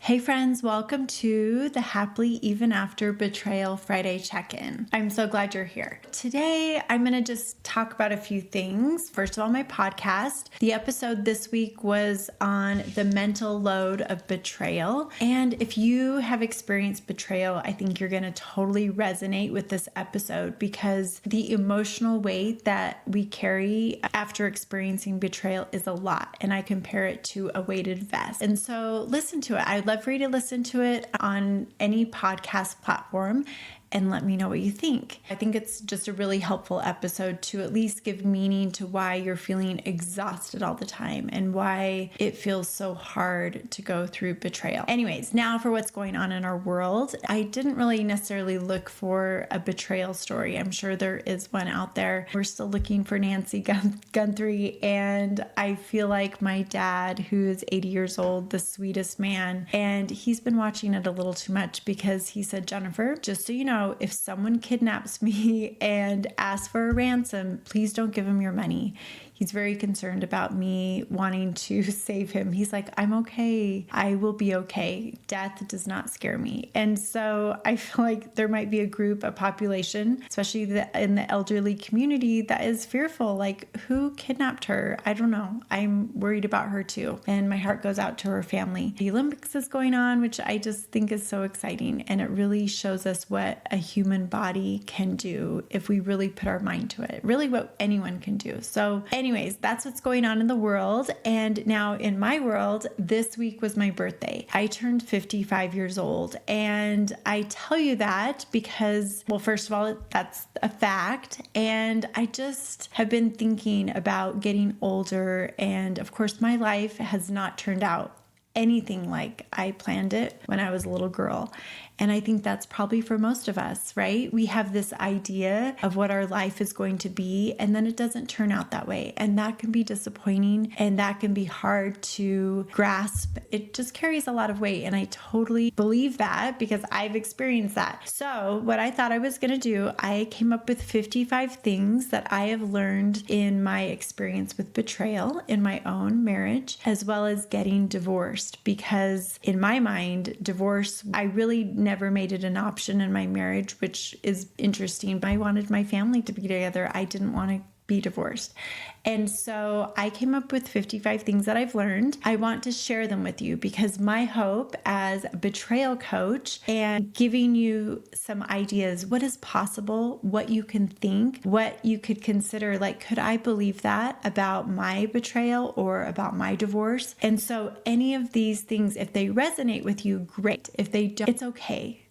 Hey friends, welcome to the Happily Even After Betrayal Friday check-in. I'm so glad you're here. Today, I'm going to just talk about a few things. First of all, my podcast. The episode this week was on the mental load of betrayal. And if you have experienced betrayal, I think you're going to totally resonate with this episode because the emotional weight that we carry after experiencing betrayal is a lot. And I compare it to a weighted vest. And so listen to it. I'd love for you to listen to it on any podcast platform and let me know what you think. I think it's just a really helpful episode to at least give meaning to why you're feeling exhausted all the time and why it feels so hard to go through betrayal. Anyways, now for what's going on in our world. I didn't really necessarily look for a betrayal story. I'm sure there is one out there. We're still looking for Nancy Guthrie, and I feel like my dad, who is 80 years old, the sweetest man, and he's been watching it a little too much because he said, Jennifer, just so you know, if someone kidnaps me and asks for a ransom, please don't give him your money. He's very concerned about me wanting to save him. He's like, I'm okay. I will be okay. Death does not scare me. And so I feel like there might be a population, especially in the elderly community, that is fearful. Like, who kidnapped her? I don't know. I'm worried about her too. And my heart goes out to her family. The Olympics is going on, which I just think is so exciting. And it really shows us what a human body can do if we really put our mind to it. Really what anyone can do. So anyways, that's what's going on in the world. And now in my world, this week was my birthday. I turned 55 years old. And I tell you that because, well, first of all, that's a fact. And I just have been thinking about getting older. And of course, my life has not turned out anything like I planned it when I was a little girl. And I think that's probably for most of us, right? We have this idea of what our life is going to be, and then it doesn't turn out that way. And that can be disappointing, and that can be hard to grasp. It just carries a lot of weight. And I totally believe that because I've experienced that. So what I thought I was going to do, I came up with 55 things that I have learned in my experience with betrayal in my own marriage, as well as getting divorced. Because in my mind, divorce, I really never made it an option in my marriage, which is interesting. I wanted my family to be together. I didn't want to be divorced. And so I came up with 55 things that I've learned. I want to share them with you because my hope as a betrayal coach and giving you some ideas, what is possible, what you can think, what you could consider, like, could I believe that about my betrayal or about my divorce? And so any of these things, if they resonate with you, great. If they don't, it's okay.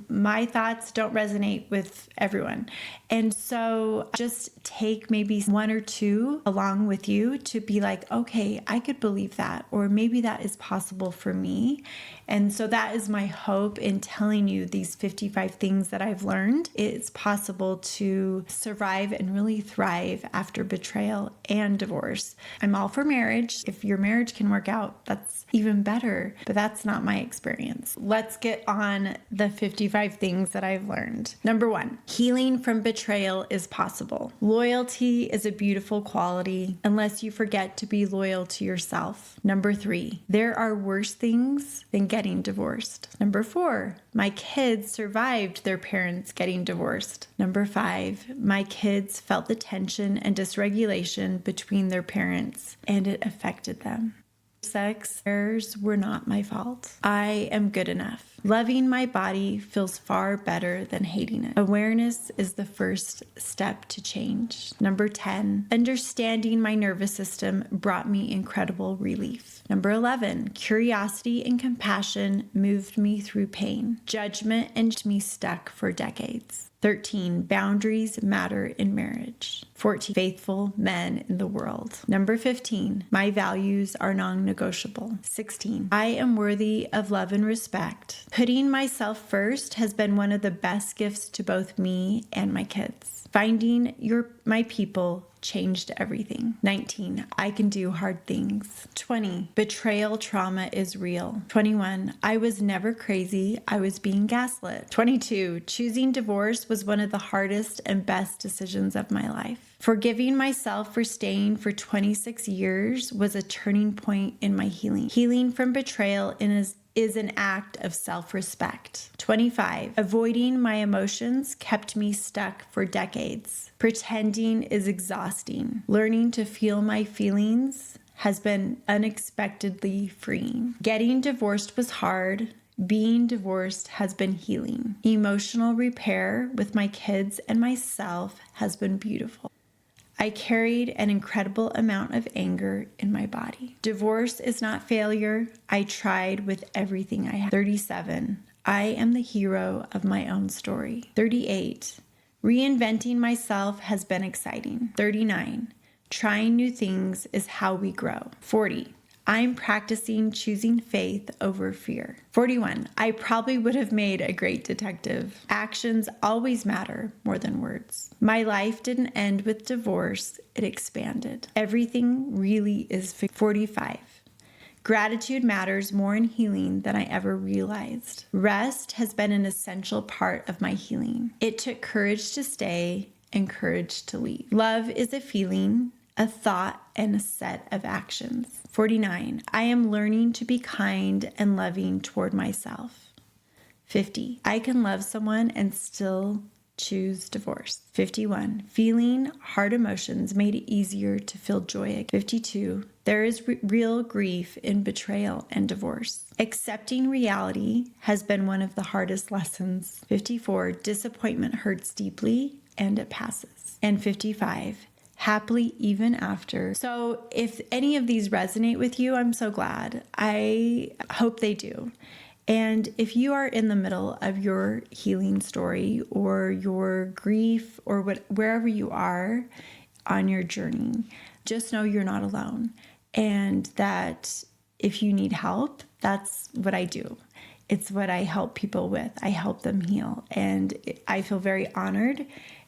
My thoughts don't resonate with everyone. And so just take maybe one or two along with you to be like, okay, I could believe that, or maybe that is possible for me. And so that is my hope in telling you these 55 things that I've learned. It's possible to survive and really thrive after betrayal and divorce. I'm all for marriage. If your marriage can work out, that's even better, but that's not my experience. Let's get on the 55 things that I've learned. Number 1, healing from betrayal is possible. Loyalty is a beautiful quality unless you forget to be loyal to yourself. Number 3, there are worse things than getting divorced. Number 4, my kids survived their parents getting divorced. Number 5, my kids felt the tension and dysregulation between their parents, and it affected them. Sex errors were not my fault. I am good enough. Loving my body feels far better than hating it. Awareness is the first step to change. Number 10, understanding my nervous system brought me incredible relief. Number 11, curiosity and compassion moved me through pain. Judgment and me stuck for decades. 13, boundaries matter in marriage. 14, faithful men in the world. Number 15, my values are non-negotiable. 16, I am worthy of love and respect. Putting myself first has been one of the best gifts to both me and my kids. Finding my people changed everything. 19, I can do hard things. 20, betrayal trauma is real. 21, I was never crazy. I was being gaslit. 22, choosing divorce was one of the hardest and best decisions of my life. Forgiving myself for staying for 26 years was a turning point in my healing. Healing from betrayal is an act of self-respect. 25. Avoiding my emotions kept me stuck for decades. Pretending is exhausting. Learning to feel my feelings has been unexpectedly freeing. Getting divorced was hard. Being divorced has been healing. Emotional repair with my kids and myself has been beautiful. I carried an incredible amount of anger in my body. Divorce is not failure. I tried with everything I had. 37. I am the hero of my own story. 38. Reinventing myself has been exciting. 39. Trying new things is how we grow. 40. I'm practicing choosing faith over fear. 41. I probably would have made a great detective. Actions always matter more than words. My life didn't end with divorce, it expanded. Everything really is 45. Gratitude matters more in healing than I ever realized. Rest has been an essential part of my healing. It took courage to stay and courage to leave. Love is a feeling, a thought, and a set of actions. 49. I am learning to be kind and loving toward myself. 50. I can love someone and still choose divorce. 51. Feeling hard emotions made it easier to feel joy again. 52. There is real grief in betrayal and divorce. Accepting reality has been one of the hardest lessons. 54. Disappointment hurts deeply and it passes. And 55. Happily even after. So if any of these resonate with you, I'm so glad. I hope they do. And if you are in the middle of your healing story or your grief or wherever you are on your journey, just know you're not alone. And that if you need help, that's what I do. It's what I help people with. I help them heal. And I feel very honored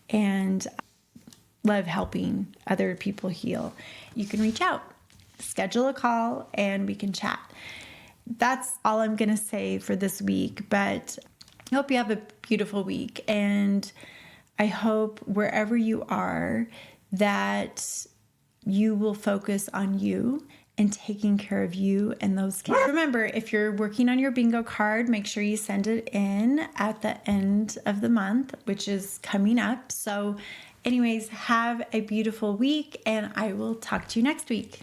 and love helping other people heal. You can reach out, schedule a call, and we can chat. That's all I'm going to say for this week, but I hope you have a beautiful week. And I hope wherever you are that you will focus on you and taking care of you and those kids. Remember, if you're working on your bingo card, make sure you send it in at the end of the month, which is coming up. So anyways, have a beautiful week and I will talk to you next week.